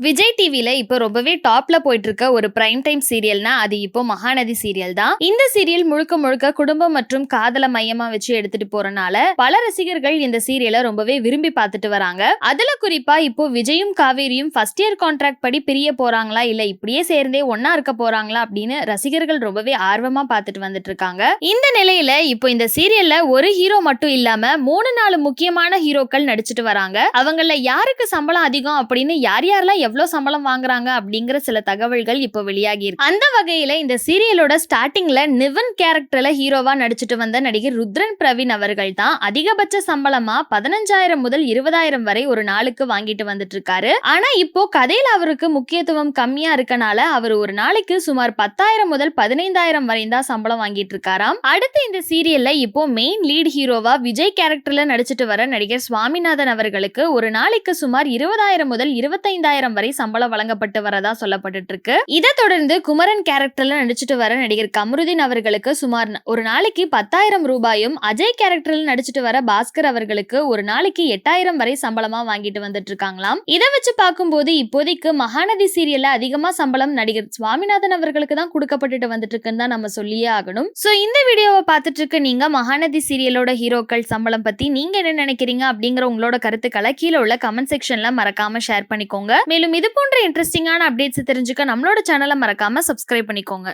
விஜய் டிவில இப்போ ரொம்பவே டாப்ல போயிட்டு இருக்க ஒரு பிரைம் டைம் சீரியல்னா அது இப்போ மகாநதி சீரியல் தான். இந்த சீரியல் முழுக்க முழுக்க குடும்பம் மற்றும் காதல மையமா வச்சு எடுத்துட்டு போறனால பல ரசிகர்கள் இந்த சீரியலை ரொம்பவே விரும்பி பார்த்துட்டு வராங்க. அதுல குறிப்பா இப்போ விஜயும் காவேரியும் ஃபர்ஸ்ட் இயர் கான்ட்ராக்ட் படி பிரிய போறாங்களா இல்ல இப்படியே சேர்ந்தே ஒன்னா இருக்க போறாங்களா அப்படின்னு ரசிகர்கள் ரொம்பவே ஆர்வமா பார்த்துட்டு வந்துட்டு இருக்காங்க. இந்த நிலையில இப்போ இந்த சீரியல்ல ஒரு ஹீரோ மட்டும் இல்லாம 3-4 முக்கியமான ஹீரோக்கள் நடிச்சிட்டு வராங்க. அவங்கள யாருக்கு சம்பளம் அதிகம் அப்படின்னு யாரெல்லாம் எவ்வளவு சம்பளம் வாங்குறாங்க அப்படிங்கிற சில தகவல்கள் இப்போ வெளியாகி இருக்கு. அந்த வகையில இந்த சீரியலோட ஸ்டார்டிங்ல நிவன் கேரக்டர்ல ஹீரோவா நடிச்சிட்டு வந்த நடிகர் ருத்ரன் பிரவீன் அவர்கள் தான் அதிகபட்ச சம்பளமா 15,000 முதல் 20,000 வரை ஒரு நாளுக்கு வாங்கிட்டு வந்துட்டு இருக்காரு. ஆனா இப்போ கதையில அவருக்கு முக்கியத்துவம் கம்மியா இருக்கனால அவர் ஒரு நாளைக்கு சுமார் 10,000 முதல் 15,000 வரை தான் சம்பளம் வாங்கிட்டு இருக்காராம். அடுத்து இந்த சீரியல்ல இப்போ மெயின் லீட் ஹீரோவா விஜய் கேரக்டர்ல நடிச்சிட்டு வர நடிகர் சுவாமிநாதன் அவர்களுக்கு ஒரு நாளைக்கு சுமார் 20,000 முதல் 25,000 வரை சம்பளம் வழங்கப்பட்டு வரதா சொல்லப்பட்டு இருக்கு. இதை தொடர்ந்து குமரன் கேரக்டர்ல நடிச்சிட்டு வர நடிகர் கமருதீன் அவர்களுக்கு சுமார் ஒரு நாளைக்கு 10,000 ரூபாயும், அஜய் கேரக்டர்ல நடிச்சிட்டு வர பாஸ்கர் அவர்களுக்கு ஒரு நாளைக்கு 8,000 வரை சம்பளமா வாங்கிட்டு வந்துட்டு இருக்காங்களாம். இதை வச்சு பார்க்கும்போது இப்போதைக்கு மகாநதி சீரியல்ல அதிகமா சம்பளம் நடிகர் சுவாமிநாதன் அவர்களுக்கு தான் கொடுக்கப்பட்டு வந்துட்டு இருக்குன்னு தான் நம்ம சொல்லியே ஆகணும். சோ இந்த வீடியோவை பார்த்துட்டு இருக்க நீங்க மகாநதி சீரியலோட ஹீரோக்கள் சம்பளம் பத்தி நீங்க என்ன நினைக்கிறீங்க அப்படிங்கிற உங்களோட கருத்துக்களை கீழே உள்ள கமெண்ட் செக்ஷன்ல மறக்காம ஷேர் பண்ணிக்கோங்க. மேலும் இது போன்ற இன்ட்ரெஸ்டிங்கான அப்டேட்ஸ் தெரிஞ்சுக்க நம்மளோட சேனலை மறக்காம சப்ஸ்கிரைப் பண்ணிக்கோங்க.